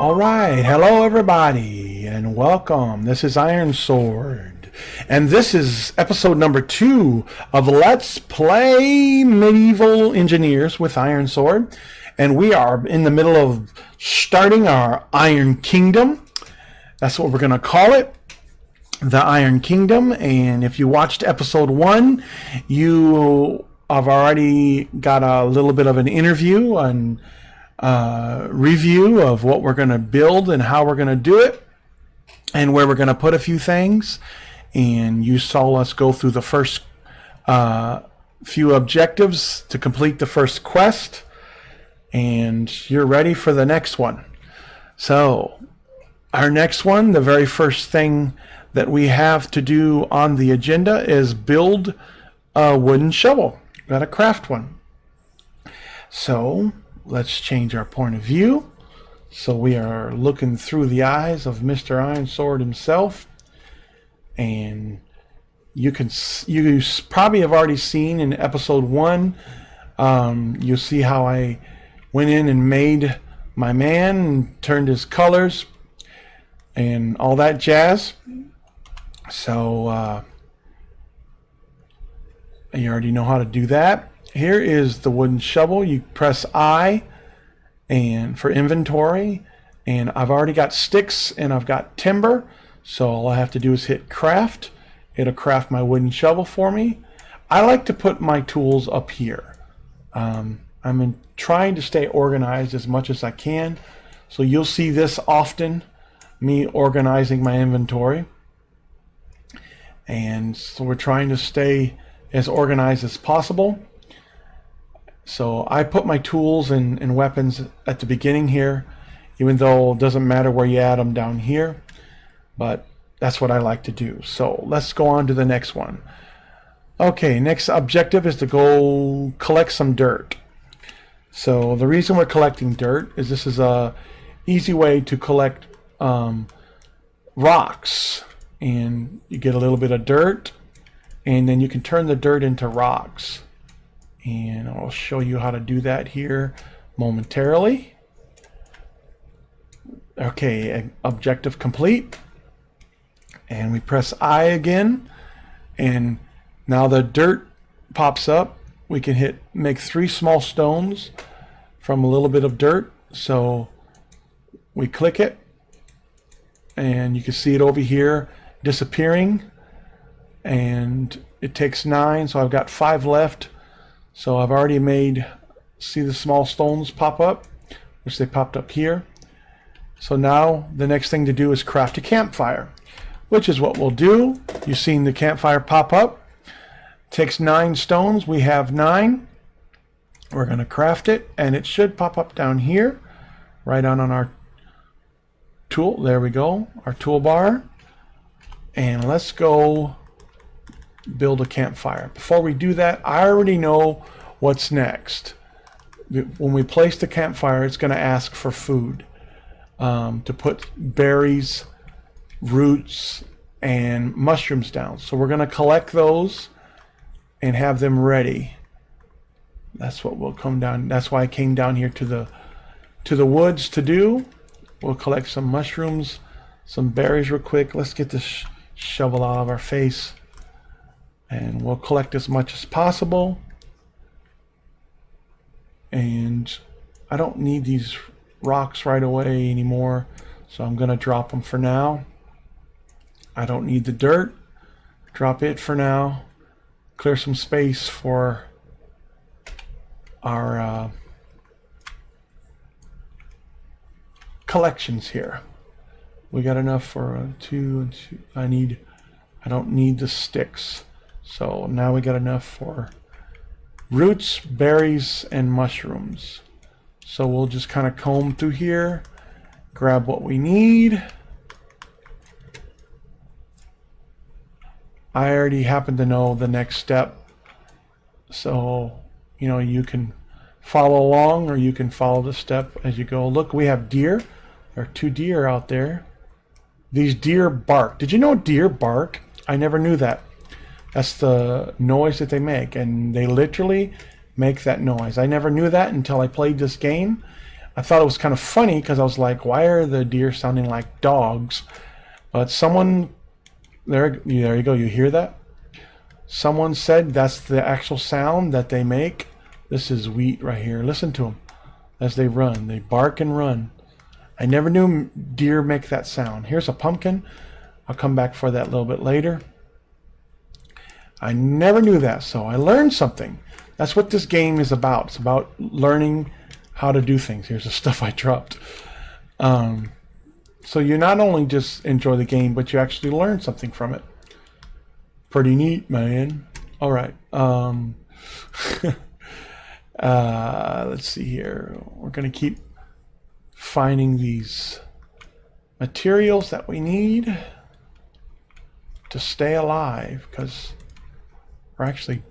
Alright, hello everybody, and welcome. This is Ironsword, and this is episode number 2 of Let's Play Medieval Engineers with Ironsword, and we are in the middle of starting our Iron Kingdom. That's what we're going to call it, the Iron Kingdom. And if you watched episode 1, you have already got a little bit of an interview and review of what we're going to build and how we're going to do it and where we're going to put a few things. And you saw us go through the first few objectives to complete the first quest, and you're ready for the next one. So our next one, the very first thing that we have to do on the agenda is build a wooden shovel. We've got to craft one. So let's change our point of view. So we are looking through the eyes of Mr. Ironsword himself. And you probably have already seen in episode 1, you'll see how I went in and made my man and turned his colors and all that jazz. So you already know how to do that. Here is the wooden shovel. You press I and for inventory, and I've already got sticks and I've got timber, so all I have to do is hit craft. It'll craft my wooden shovel for me. I like to put my tools up here. I'm trying to stay organized as much as I can, so you'll see this often, me organizing my inventory. And so we're trying to stay as organized as possible. So I put my tools and weapons at the beginning here, even though it doesn't matter where you add them down here, but that's what I like to do. So let's go on to the next one. Okay, next objective is to go collect some dirt. So the reason we're collecting dirt is this is a easy way to collect rocks, and you get a little bit of dirt, and then you can turn the dirt into rocks. And I'll show you how to do that here momentarily. Okay, objective complete. And we press I again. And now the dirt pops up. We can make 3 small stones from a little bit of dirt. So we click it. And you can see it over here disappearing. And it takes 9, so I've got 5 left. So I've already made, see the small stones pop up, which they popped up here. So now the next thing to do is craft a campfire, which is what we'll do. You've seen the campfire pop up. Takes 9 stones. We have 9. We're going to craft it, and it should pop up down here, right on our tool. There we go, our toolbar. And let's go build a campfire. Before we do that, I already know what's next. When we place the campfire, it's going to ask for food, to put berries, roots, and mushrooms down. So we're going to collect those and have them ready. That's what will come down. That's why I came down here to the woods to do. We'll collect some mushrooms, some berries real quick. Let's get this shovel out of our face. And we'll collect as much as possible. And I don't need these rocks right away anymore, so I'm going to drop them for now. I don't need the dirt. Drop it for now. Clear some space for our collections here. We got enough for 2 and 2. I don't need the sticks. So now we got enough for roots, berries, and mushrooms. So we'll just kind of comb through here, grab what we need. I already happen to know the next step. So, you know, you can follow along or you can follow the step as you go. Look, we have deer. There are 2 deer out there. These deer bark. Did you know deer bark? I never knew that. That's the noise that they make, and they literally make that noise. I never knew that until I played this game. I thought it was kind of funny because I was like, why are the deer sounding like dogs? But someone, there you go, you hear that? Someone said that's the actual sound that they make. This is wheat right here. Listen to them as they run. They bark and run. I never knew deer make that sound. Here's a pumpkin. I'll come back for that a little bit later. I never knew that, so I learned something. That's what this game is about. It's about learning how to do things. Here's the stuff I dropped. So you not only just enjoy the game, but you actually learn something from it. Pretty neat, man. All right. Let's see here. We're going to keep finding these materials that we need to stay alive, because we're actually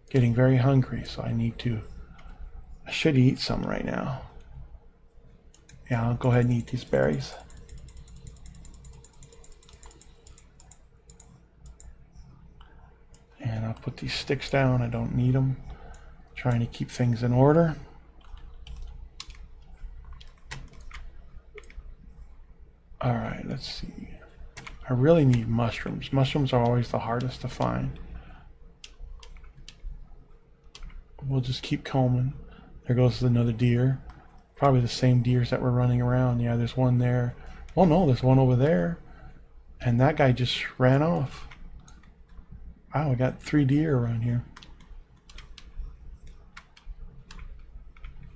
getting very hungry. So I should eat some right now. Yeah, I'll go ahead and eat these berries. And I'll put these sticks down. I don't need them. Trying to keep things in order. All right, let's see. I really need mushrooms. Mushrooms are always the hardest to find. We'll just keep combing. There goes another deer. Probably the same deers that were running around. Yeah, there's one there. Oh no, there's one over there. And that guy just ran off. Wow, we got 3 deer around here.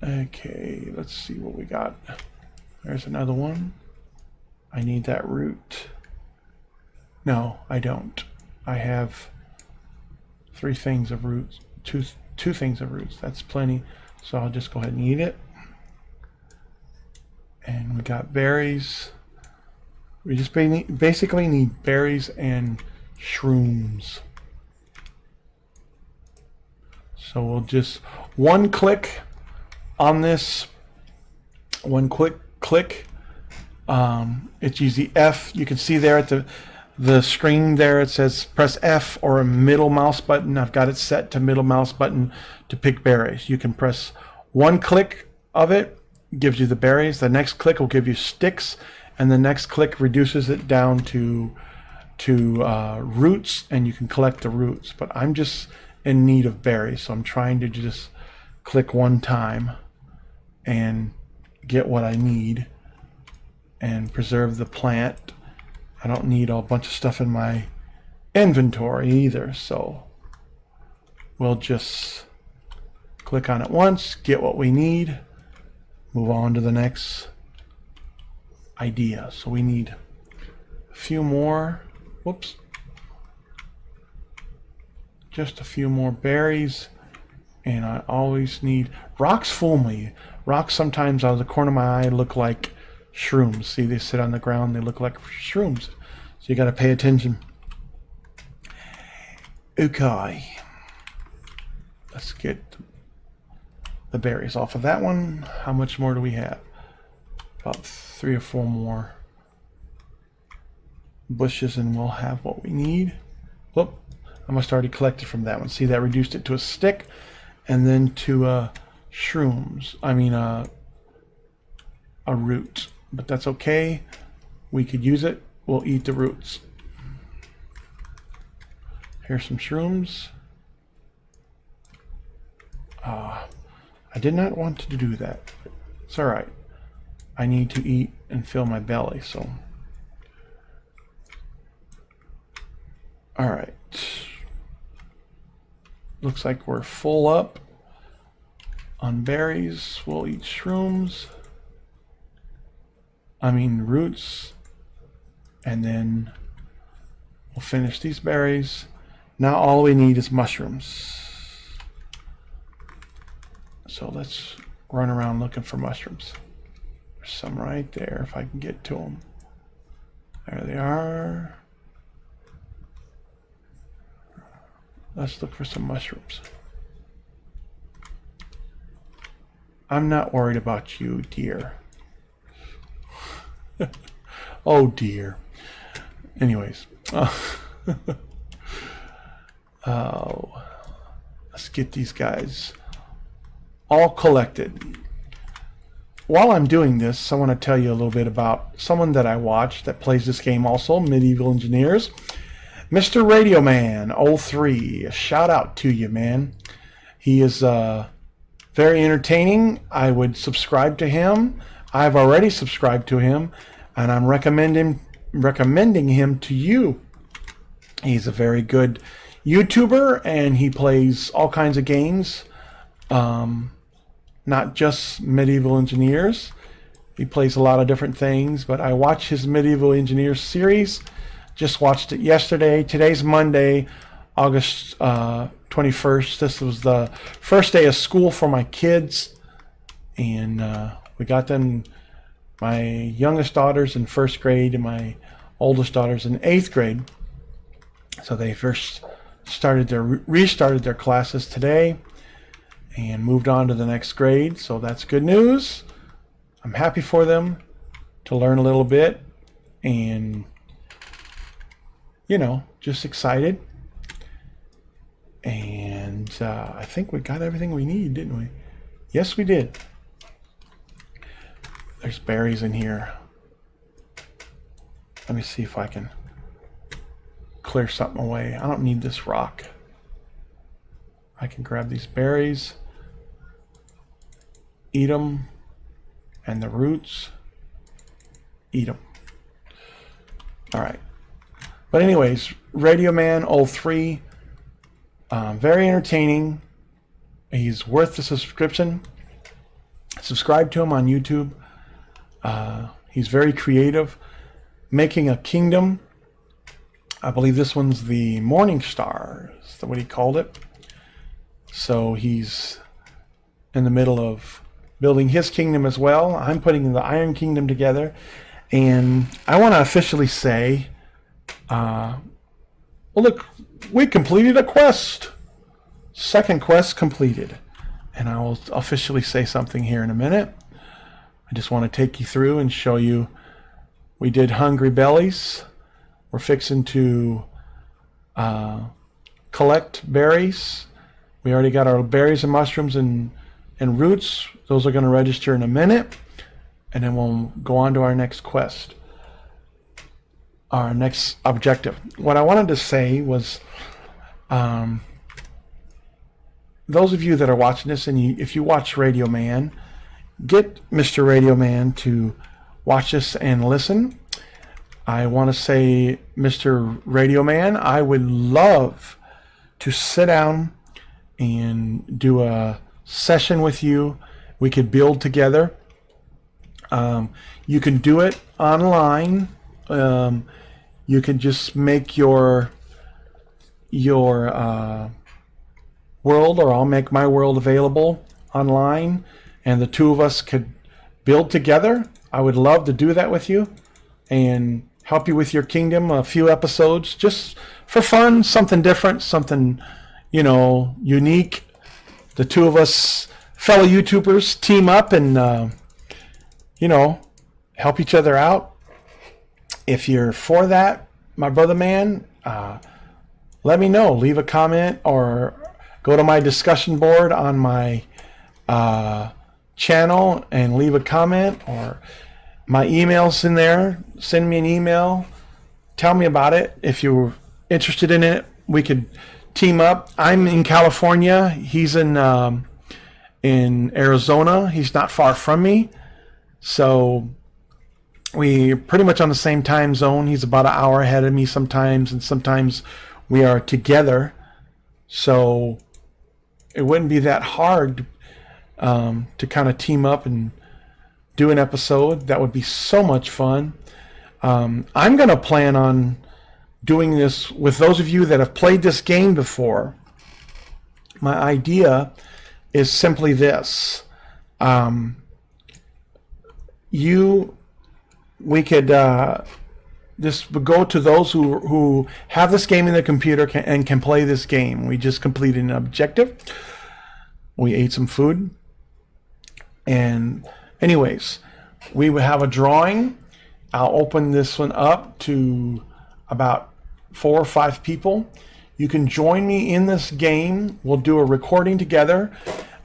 Okay, let's see what we got. There's another one. I need that root. No, I don't. I have 3 things of roots. Two things of roots. That's plenty. So I'll just go ahead and eat it. And we got berries. We just basically need berries and shrooms. So we'll just one click on this. One quick click. It's usually F. You can see there at the screen there, it says press F or a middle mouse button. I've got it set to middle mouse button to pick berries. You can press one click of it, gives you the berries. The next click will give you sticks, and the next click reduces it down to roots, and you can collect the roots. But I'm just in need of berries, so I'm trying to just click one time and get what I need and preserve the plant. I don't need a bunch of stuff in my inventory either, so we'll just click on it once, get what we need, move on to the next idea. So we need a few more, whoops, just a few more berries, and I always need, rocks fool me. Rocks sometimes out of the corner of my eye look like shrooms. See, they sit on the ground, they look like shrooms. So you got to pay attention. Okay. Let's get the berries off of that one. How much more do we have? About 3 or 4 more bushes and we'll have what we need. Whoop. I must already collected from that one. See, that reduced it to a stick and then to shrooms. I mean a root. But that's okay. We could use it. We'll eat the roots. Here's some shrooms. I did not want to do that. It's alright. I need to eat and fill my belly, so. Alright. Looks like we're full up on berries. We'll eat shrooms. Roots, and then we'll finish these berries. Now all we need is mushrooms. So let's run around looking for mushrooms. There's some right there if I can get to them. There they are. Let's look for some mushrooms. I'm not worried about you, dear. Oh dear. Anyways, let's get these guys all collected. while I'm doing this, I want to tell you a little bit about someone that I watch that plays this game also, Medieval Engineers. Mr. Radio Man 03, a shout out to you, man. He is very entertaining. I would subscribe to him. I've already subscribed to him, and I'm recommending him to you. He's a very good YouTuber, and he plays all kinds of games, not just Medieval Engineers. He plays a lot of different things, but I watch his Medieval Engineers series. Just watched it yesterday. Today's Monday, August 21st. This was the first day of school for my kids, and we got them. My youngest daughter's in 1st grade, and my oldest daughter's in 8th grade. So they first restarted their classes today and moved on to the next grade. So that's good news. I'm happy for them to learn a little bit, and just excited. And I think we got everything we need, didn't we? Yes, we did. There's berries in here. Let me see if I can clear something away. I don't need this rock. I can grab these berries, eat them, and the roots, eat them. All right. But anyways, Radio Man 03, very entertaining. He's worth the subscription. Subscribe to him on YouTube. He's very creative, making a kingdom. I believe this one's the Morning Star, is what he called it. So he's in the middle of building his kingdom as well. I'm putting the Iron Kingdom together, and I want to officially say, well, look, we completed a quest. 2nd quest completed. And I will officially say something here in a minute. I just want to take you through and show you we did Hungry Bellies. We're fixing to collect berries. We already got our berries and mushrooms and roots. Those are going to register in a minute. And then we'll go on to our next quest. Our next objective. What I wanted to say was, those of you that are watching this, and if you watch Radio Man, get Mr. Radio Man to watch this and listen. I want to say, Mr. Radio Man, I would love to sit down and do a session with you. We could build together. You can do it online. You can just make your world, or I'll make my world available online, and the two of us could build together. I would love to do that with you and help you with your kingdom. A few episodes just for fun, something different, something unique. The two of us, fellow YouTubers, team up and help each other out. If you're for that, my brother man, let me know. Leave a comment or go to my discussion board on my channel and leave a comment, or my email's in there. Send me an email. Tell me about it. If you're interested in it, we could team up. I'm in California. He's in Arizona. He's not far from me. So we're pretty much on the same time zone. He's about an hour ahead of me sometimes, and sometimes we are together. So it wouldn't be that hard to kind of team up and do an episode. That would be so much fun. I'm going to plan on doing this with those of you that have played this game before. My idea is simply this. We could just go to those who have this game in their computer and can play this game. We just completed an objective. We ate some food. And anyways, we would have a drawing. I'll open this one up to about 4 or 5 people. You can join me in this game. We'll do a recording together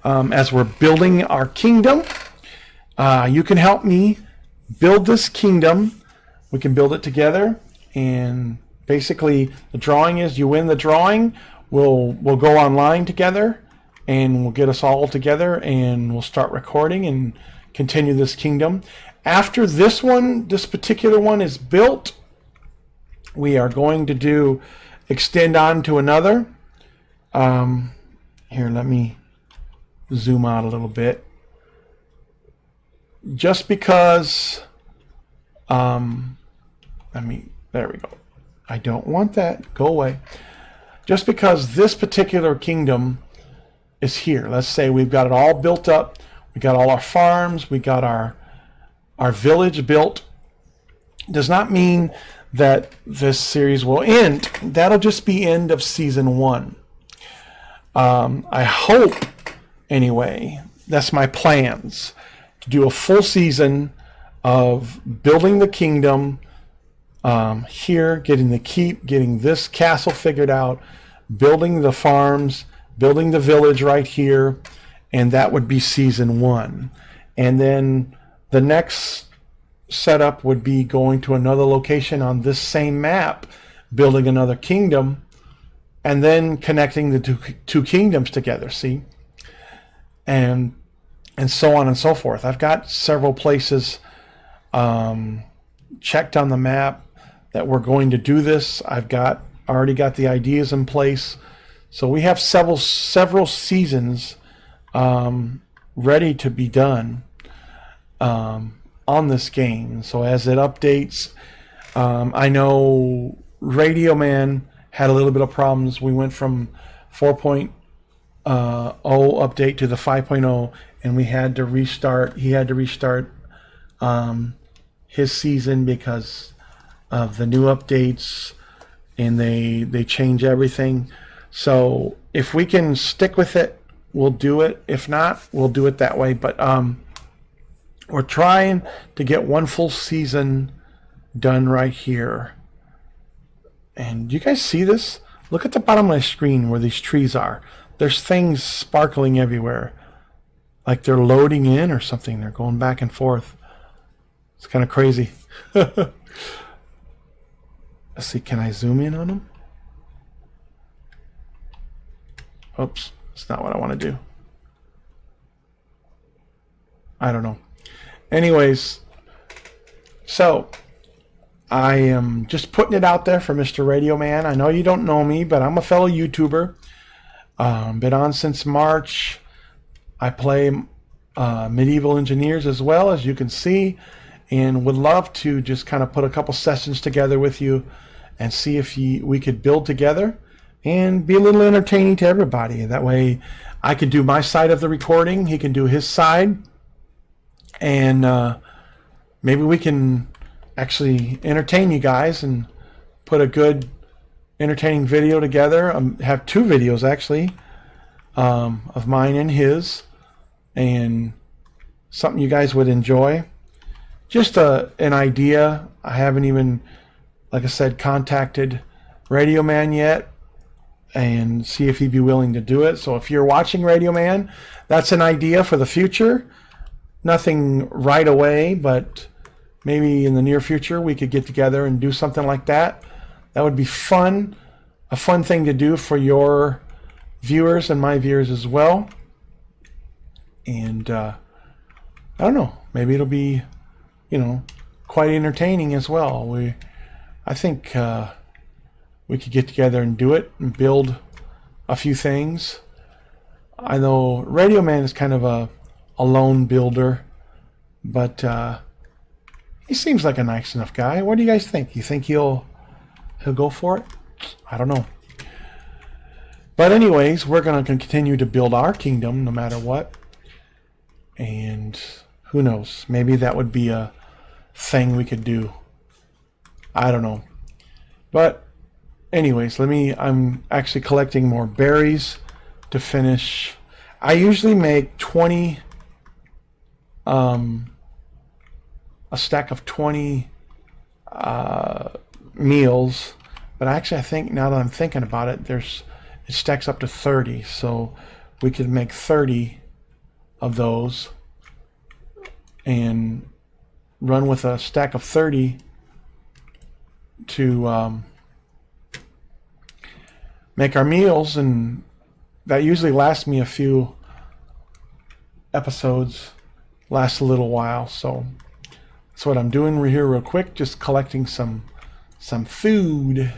as we're building our kingdom. you can help me build this kingdom. We can build it together, and basically the drawing is you win the drawing. We'll go online together, and we'll get us all together, and we'll start recording and continue this kingdom. After this particular one is built, we are going to extend on to another. Here, let me zoom out a little bit. Just because, there we go. I don't want that. Go away. Just because this particular kingdom is here. Let's say we've got it all built up. We got all our farms. We got our village built. Does not mean that this series will end. That'll just be end of season 1. I hope, anyway, that's my plans, to do a full season of building the kingdom here, getting the keep, getting this castle figured out, building the farms, building the village right here, and that would be season 1. And then the next setup would be going to another location on this same map, building another kingdom, and then connecting the two kingdoms together, see? And so on and so forth. I've got several places checked on the map that we're going to do this. I've already got the ideas in place. So we have several seasons ready to be done on this game. So as it updates, I know Radio Man had a little bit of problems. We went from 4.0 update to the 5.0, and we had to restart. He had to restart his season because of the new updates, and they change everything. So if we can stick with it, we'll do it. If not, we'll do it that way. But we're trying to get one full season done right here. And you guys see this? Look at the bottom of my screen where these trees are. There's things sparkling everywhere. Like they're loading in or something. They're going back and forth. It's kind of crazy. Let's see, can I zoom in on them? Oops, that's not what I want to do. I don't know. Anyways, so I am just putting it out there for Mr. Radio Man. I know you don't know me, but I'm a fellow YouTuber. Been on since March. I play medieval engineers as well, as you can see, and would love to just kind of put a couple sessions together with you and see if we could build together and be a little entertaining to everybody. That way I can do my side of the recording, he can do his side, and maybe we can actually entertain you guys and put a good entertaining video together. Have 2 videos actually, of mine and his, and something you guys would enjoy. Just an idea. I haven't even, like I said, contacted Radio Man yet and see if he'd be willing to do it. So if you're watching Radio Man, that's an idea for the future. Nothing right away, but maybe in the near future we could get together and do something like that. That would be fun. A fun thing to do for your viewers and my viewers as well. And I don't know, maybe it'll be, quite entertaining as well. I think we could get together and do it and build a few things. I know Radio Man is kind of a lone builder, but he seems like a nice enough guy. What do you guys think? You think he'll go for it? I don't know. But anyways, we're going to continue to build our kingdom no matter what. And who knows? Maybe that would be a thing we could do. I don't know. But anyways, I'm actually collecting more berries to finish. I usually make 20, a stack of 20 meals. But actually I think, now that I'm thinking about it, it stacks up to 30. So we could make 30 of those. and run with a stack of 30 to make our meals, and that usually lasts me a few episodes, lasts a little while. So that's what I'm doing here real quick, just collecting some food.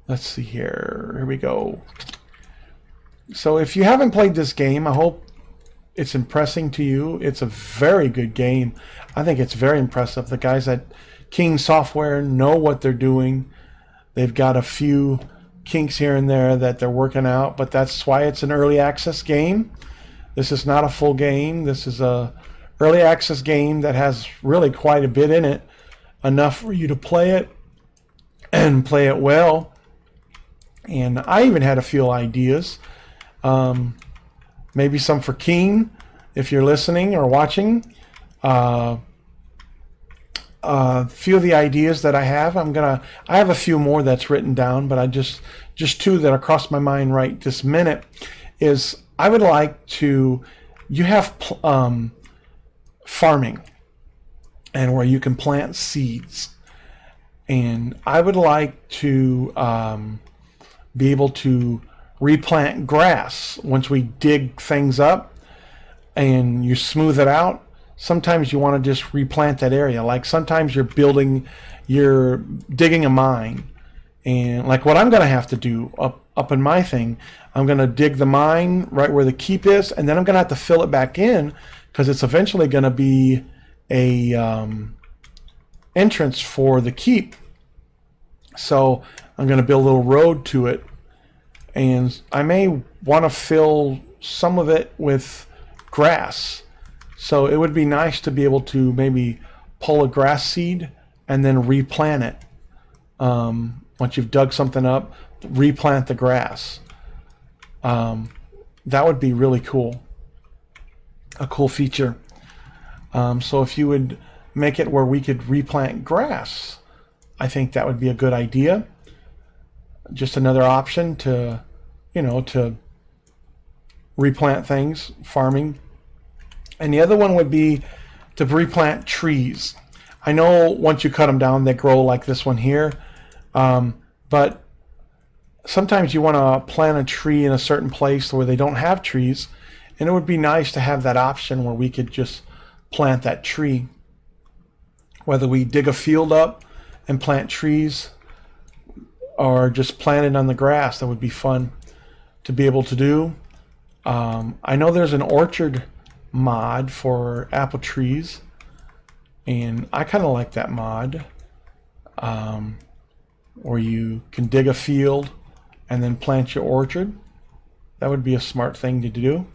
Let's see here. Here we go. So if you haven't played this game, I hope it's impressing to you. It's a very good game. I think it's very impressive. The guys at King Software know what they're doing. They've got a few kinks here and there that they're working out, but that's why it's an early access game. This is not a full game. This is a early access game that has really quite a bit in it, enough for you to play it and play it well. And I even had a few ideas, maybe some for Keen, if you're listening or watching. Few of the ideas that I have, I have a few more that's written down, but I just two that are across my mind right this minute is I would like to, you have farming and where you can plant seeds, and I would like to be able to replant grass once we dig things up and you smooth it out. Sometimes you want to just replant that area. Like sometimes you're digging a mine, and like what I'm going to have to do up in my thing, I'm going to dig the mine right where the keep is, and then I'm going to have to fill it back in because it's eventually going to be a entrance for the keep. So I'm going to build a little road to it, and I may want to fill some of it with grass. So it would be nice to be able to maybe pull a grass seed and then replant it. Once you've dug something up, replant the grass. That would be really cool. A cool feature. So if you would make it where we could replant grass, I think that would be a good idea. Just another option to, to replant things, farming. And the other one would be to replant trees. I know once you cut them down, they grow like this one here. But sometimes you want to plant a tree in a certain place where they don't have trees. And it would be nice to have that option where we could just plant that tree. Whether we dig a field up and plant trees or just plant it on the grass, that would be fun to be able to do. I know there's an orchard mod for apple trees, and I kind of like that mod, where you can dig a field and then plant your orchard. That would be a smart thing to do.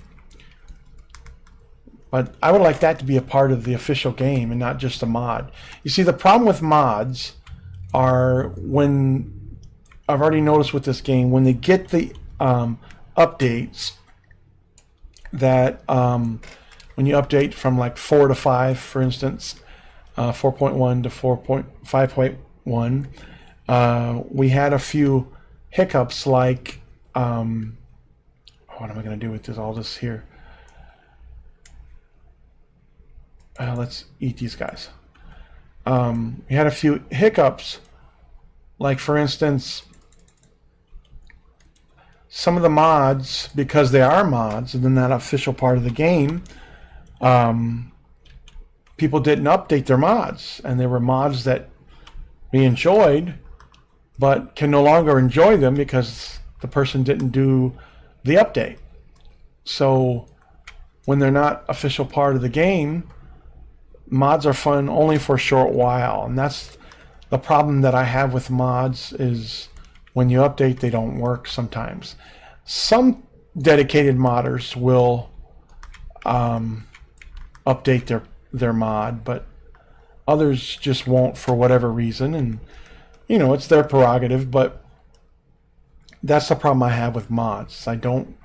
But I would like that to be a part of the official game and not just a mod. You see, the problem with mods are, when I've already noticed with this game, when they get the updates that when you update from like 4 to 5, for instance, 4.1 to 4.5.1, we had a few hiccups like, what am I going to do with this? All this here. Let's eat these guys. We had a few hiccups, like for instance, some of the mods, because they are mods and they're not official part of the game, people didn't update their mods, and there were mods that we enjoyed but can no longer enjoy them because the person didn't do the update. So when they're not official part of the game, mods are fun only for a short while, and that's the problem that I have with mods, is when you update, they don't work sometimes. Some dedicated modders will update their mod, but others just won't for whatever reason, and it's their prerogative. But that's the problem I have with mods. I don't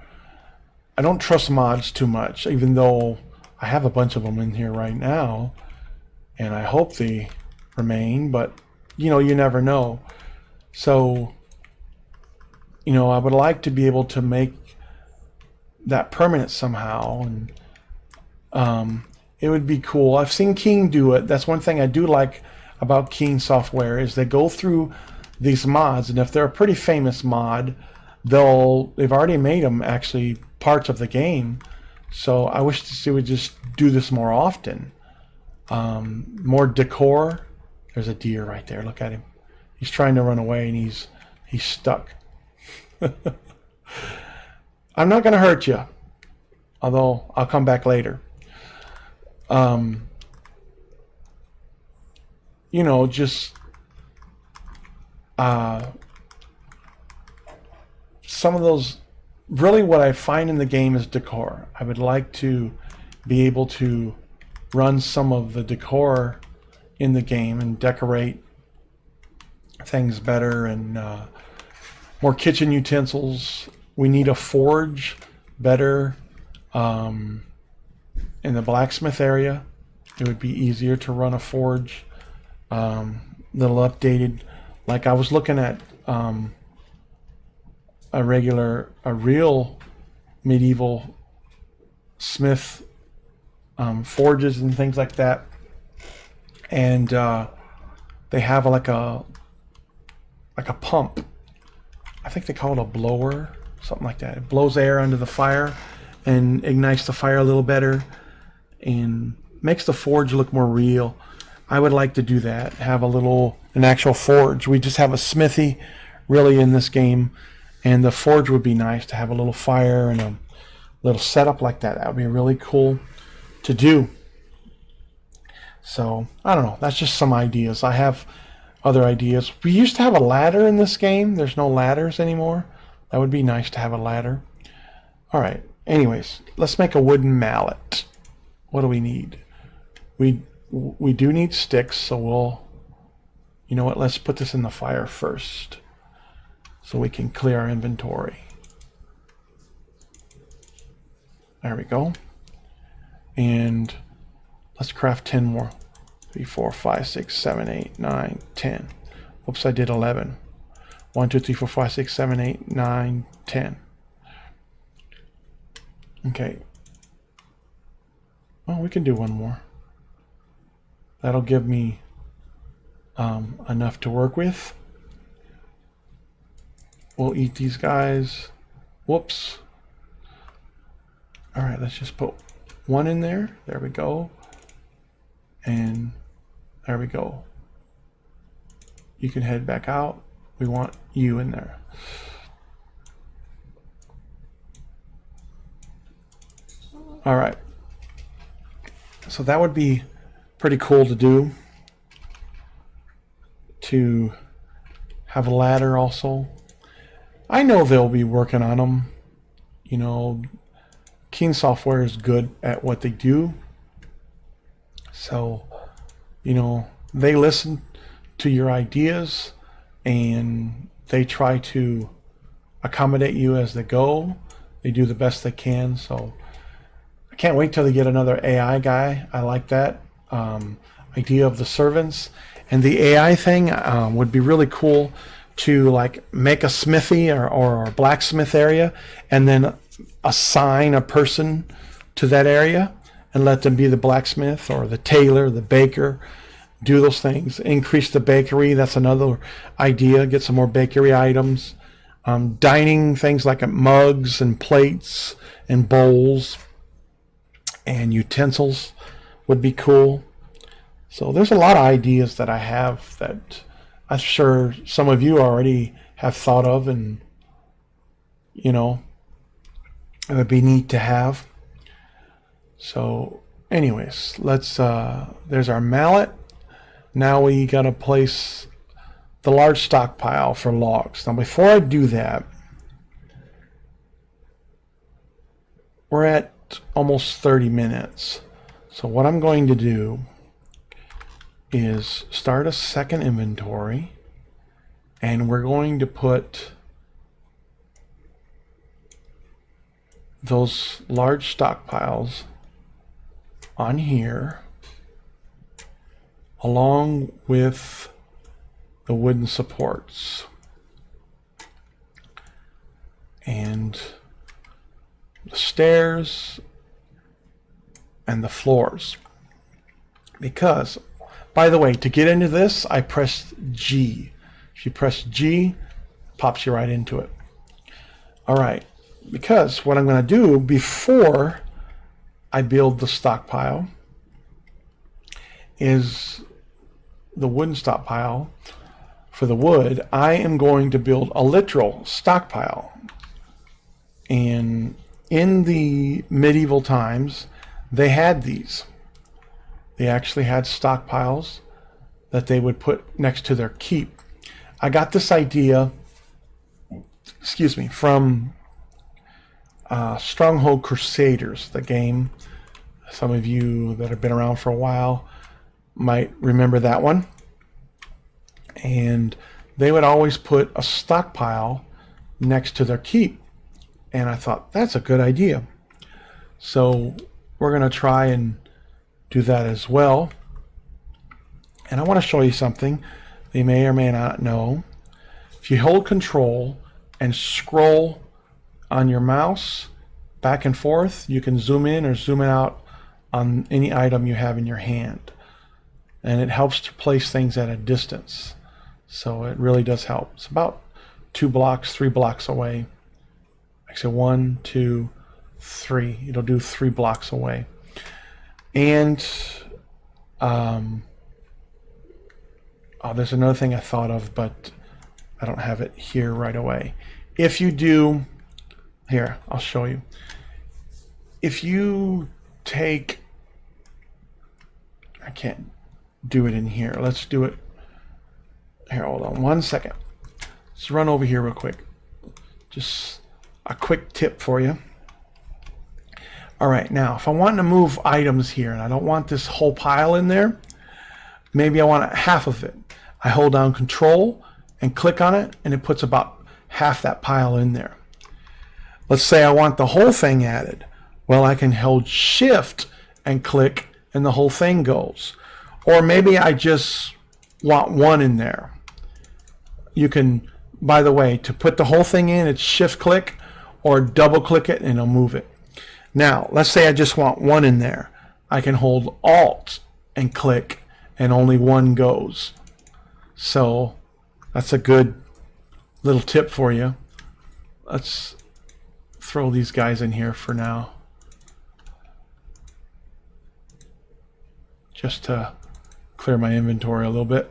trust mods too much, even though I have a bunch of them in here right now, and I hope they remain, but you never know. So I would like to be able to make that permanent somehow, and It would be cool. I've seen King do it. That's one thing I do like about King software is they go through these mods, and if they're a pretty famous mod, they've already made them actually parts of the game. So I wish they would just do this more often. More decor. There's a deer right there. Look at him. He's trying to run away, and he's stuck. I'm not going to hurt you, although I'll come back later. You know, just some of those, really what I find in the game is decor. I would like to be able to run some of the decor in the game and decorate things better, and more kitchen utensils. We need a forge better in the blacksmith area. It would be easier to run a forge. Little updated. Like I was looking at a real medieval smith forges and things like that, and they have like a pump. I think they call it a blower, something like that. It blows air under the fire and ignites the fire a little better and makes the forge look more real. I would like to do that, have an actual forge. We just have a smithy really in this game, and the forge would be nice to have a little fire and a little setup like that. That would be really cool to do. So I don't know, that's just some ideas. I have other ideas. We used to have a ladder in this game. There's no ladders anymore. That would be nice to have a ladder. All right, anyways, let's make a wooden mallet. What do we need? We do need sticks, so you know what, let's put this in the fire first so we can clear our inventory. There we go. And let's craft 10 more. 3, 4, 5, 6, 7, 8, 9, 10. Oops, I did 11. 1, 2, 3, 4, 5, 6, 7, 8, 9, 10. Okay. Oh, we can do one more. That'll give me enough to work with. We'll eat these guys. Whoops. All right, let's just put one in there. There we go. And there we go. You can head back out. We want you in there. All right. So that would be pretty cool to do. To have a ladder also. I know they'll be working on them. You know, Keen Software is good at what they do. So, you know, they listen to your ideas and they try to accommodate you as they go. They do the best they can. So I can't wait till they get another AI guy. I like that idea of the servants. And the AI thing would be really cool to like make a smithy or a blacksmith area and then assign a person to that area and let them be the blacksmith or the tailor, the baker, do those things. Increase the bakery. That's another idea. Get some more bakery items. Dining things like mugs and plates and bowls and utensils would be cool. So there's a lot of ideas that I have that I'm sure some of you already have thought of, and you know, it would be neat to have. So anyways, let's there's our mallet. Now we gotta place the large stockpile for logs. Now before I do that, we're at almost 30 minutes. So what I'm going to do is start a second inventory, and we're going to put those large stockpiles on here along with the wooden supports and the stairs and the floors. Because, by the way, to get into this, I pressed G. If you press G, pops you right into it. All right, because what I'm going to do before I build the stockpile is the wooden stockpile. For the wood, I am going to build a literal stockpile. And in the medieval times, they had these. They actually had stockpiles that they would put next to their keep. I got this idea, excuse me, from Stronghold Crusaders, the game. Some of you that have been around for a while might remember that one. And they would always put a stockpile next to their keep. And I thought, that's a good idea. So we're going to try and do that as well. And I want to show you something you may or may not know. If you hold Control and scroll on your mouse back and forth, you can zoom in or zoom out on any item you have in your hand. And it helps to place things at a distance. So it really does help. It's about 2 blocks, 3 blocks away. Actually, 1, 2, 3. It'll do 3 blocks away. And oh, there's another thing I thought of, but I don't have it here right away. If you do, here, I'll show you. If you take, I can't do it in here. Let's do it. Here, hold on 1 second. Let's run over here real quick. Just a quick tip for you. All right, now if I want to move items here and I don't want this whole pile in there, maybe I want half of it. I hold down Control and click on it, and it puts about half that pile in there. Let's say I want the whole thing added. Well, I can hold Shift and click, and the whole thing goes. Or maybe I just want one in there. You can, by the way, to put the whole thing in, it's Shift click or double click it and it'll move it. Now, let's say I just want one in there. I can hold Alt and click and only one goes. So that's a good little tip for you. Let's throw these guys in here for now, just to clear my inventory a little bit.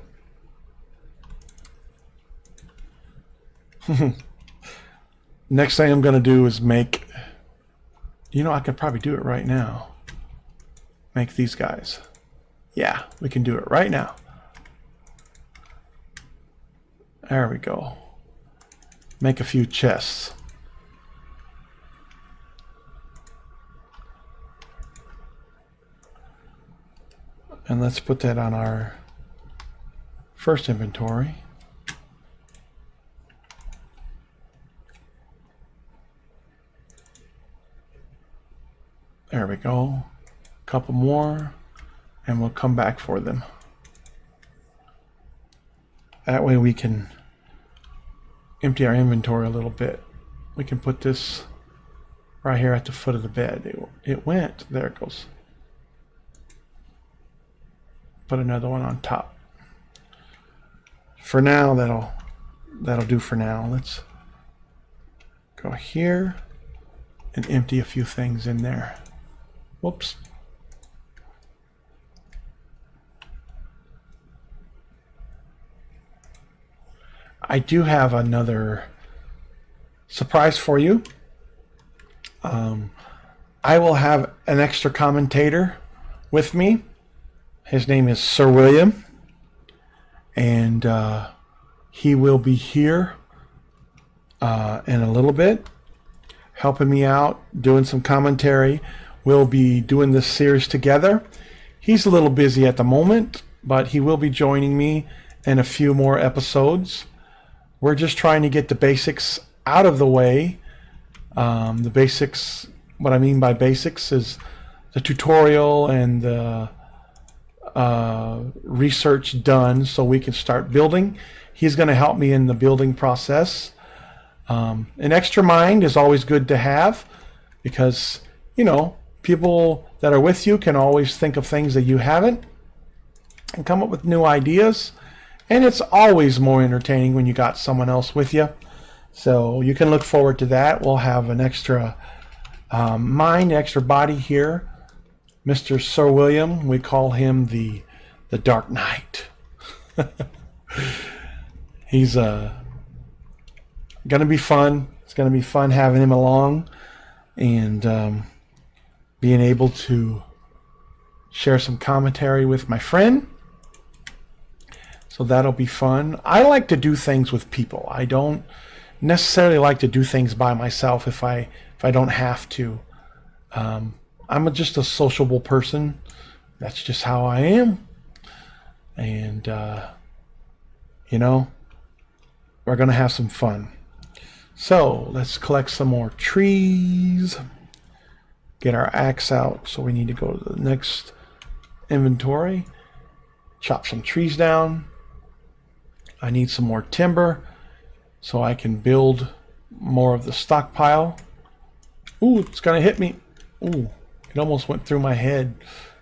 Next thing I'm going to do is make, you know, I could probably do it right now. Make these guys. Yeah, we can do it right now. There we go. Make a few chests. And let's put that on our first inventory. There we go. A couple more, and we'll come back for them. That way we can empty our inventory a little bit. We can put this right here at the foot of the bed. It went. There it goes. Put another one on top. For now, that'll do for now. Let's go here and empty a few things in there. Whoops. I do have another surprise for you. I will have an extra commentator with me. His name is Sir William, and he will be here in a little bit, helping me out, doing some commentary. We'll be doing this series together. He's a little busy at the moment, but he will be joining me in a few more episodes. We're just trying to get the basics out of the way. The basics, what I mean by basics is the tutorial and the research done so we can start building. He's going to help me in the building process. An extra mind is always good to have because, you know, people that are with you can always think of things that you haven't and come up with new ideas. And it's always more entertaining when you got someone else with you. So you can look forward to that. We'll have an extra mind, extra body here. Mr. Sir William, we call him the Dark Knight. He's going to be fun. It's going to be fun having him along and being able to share some commentary with my friend. So that'll be fun. I like to do things with people. I don't necessarily like to do things by myself if I don't have to. I'm just a sociable person. That's just how I am. And you know, we're gonna have some fun. So let's collect some more trees. Get our axe out. So we need to go to the next inventory. Chop some trees down. I need some more timber so I can build more of the stockpile. Ooh, it's gonna hit me. Ooh, it almost went through my head.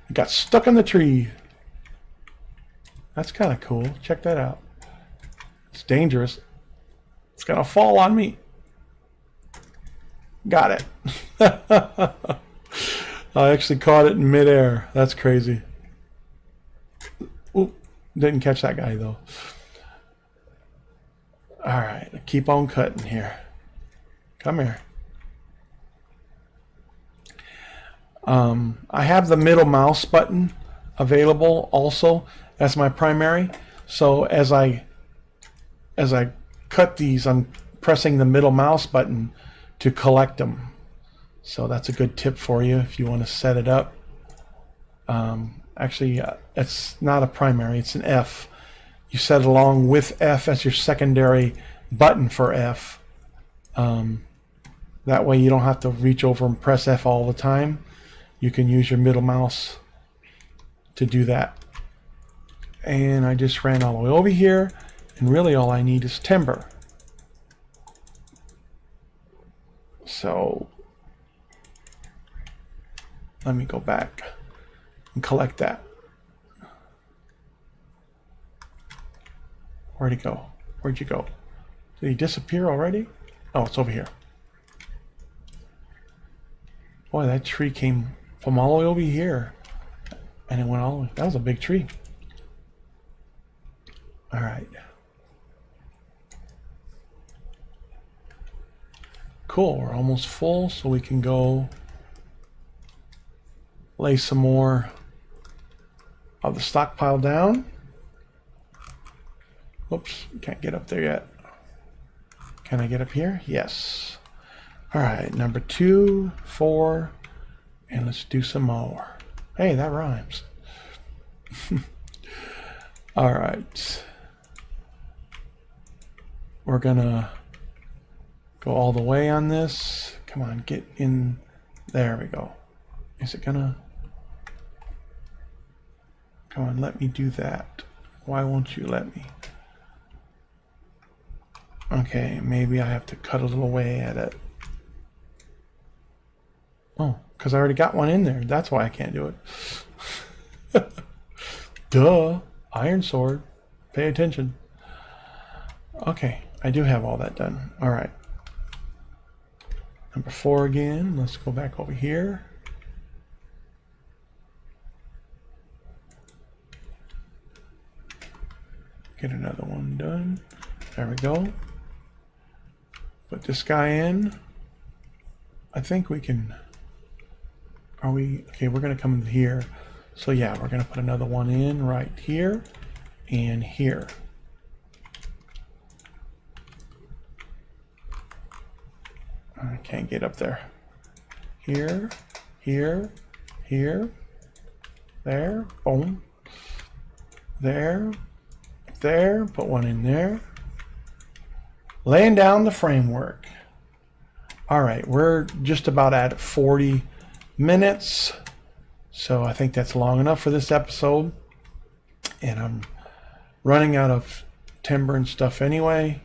It got stuck in the tree. That's kind of cool. Check that out. It's dangerous. It's gonna fall on me. Got it. I actually caught it in midair. That's crazy. Ooh, didn't catch that guy though. All right, keep on cutting here. Come here. I have the middle mouse button available also as my primary. So as I cut these, I'm pressing the middle mouse button to collect them. So that's a good tip for you if you want to set it up. Actually, it's not a primary, it's an F. You set it along with F as your secondary button for F. That way you don't have to reach over and press F all the time. You can use your middle mouse to do that. And I just ran all the way over here, and really all I need is timber. So let me go back and collect that. Where'd he go? Where'd you go? Did he disappear already? Oh, it's over here. Boy, that tree came from all the way over here. And it went all the way. That was a big tree. All right. Cool, we're almost full, so we can go lay some more of the stockpile down. Whoops, can't get up there yet. Can I get up here? Yes. All right, number 2, 4, and let's do some more. Hey, that rhymes. All right. We're gonna go all the way on this. Come on, get in. There we go. Is it gonna? Come on, let me do that. Why won't you let me? Okay, maybe I have to cut a little way at it. Oh, because I already got one in there. That's why I can't do it. Duh. Ironsword. Pay attention. Okay, I do have all that done. All right. Number 4 again. Let's go back over here. Get another one done. There we go. Put this guy in. I think we can. Are we okay? We're gonna come here. So yeah, we're gonna put another one in right here and here. I can't get up there. Here, here, here, there, boom, there, there, put one in there. Laying down the framework. All right, we're just about at 40 minutes. So I think that's long enough for this episode. And I'm running out of timber and stuff anyway.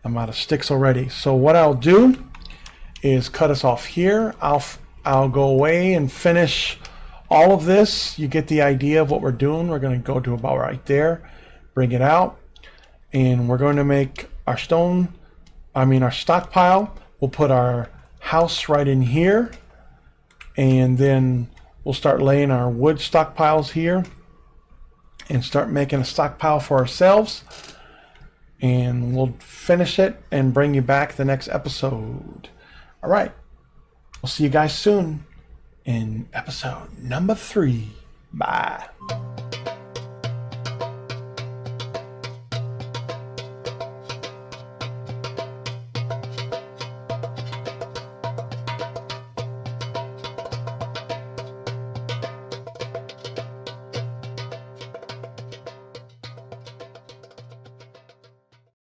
I'm out of sticks already. So what I'll do is cut us off here. I'll go away and finish all of this, you get the idea of what we're doing. We're going to go to about right there, bring it out, and we're going to make our our stockpile. We'll put our house right in here, and then we'll start laying our wood stockpiles here and start making a stockpile for ourselves. And we'll finish it and bring you back the next episode. All right. We'll see you guys soon in episode number 3. Bye.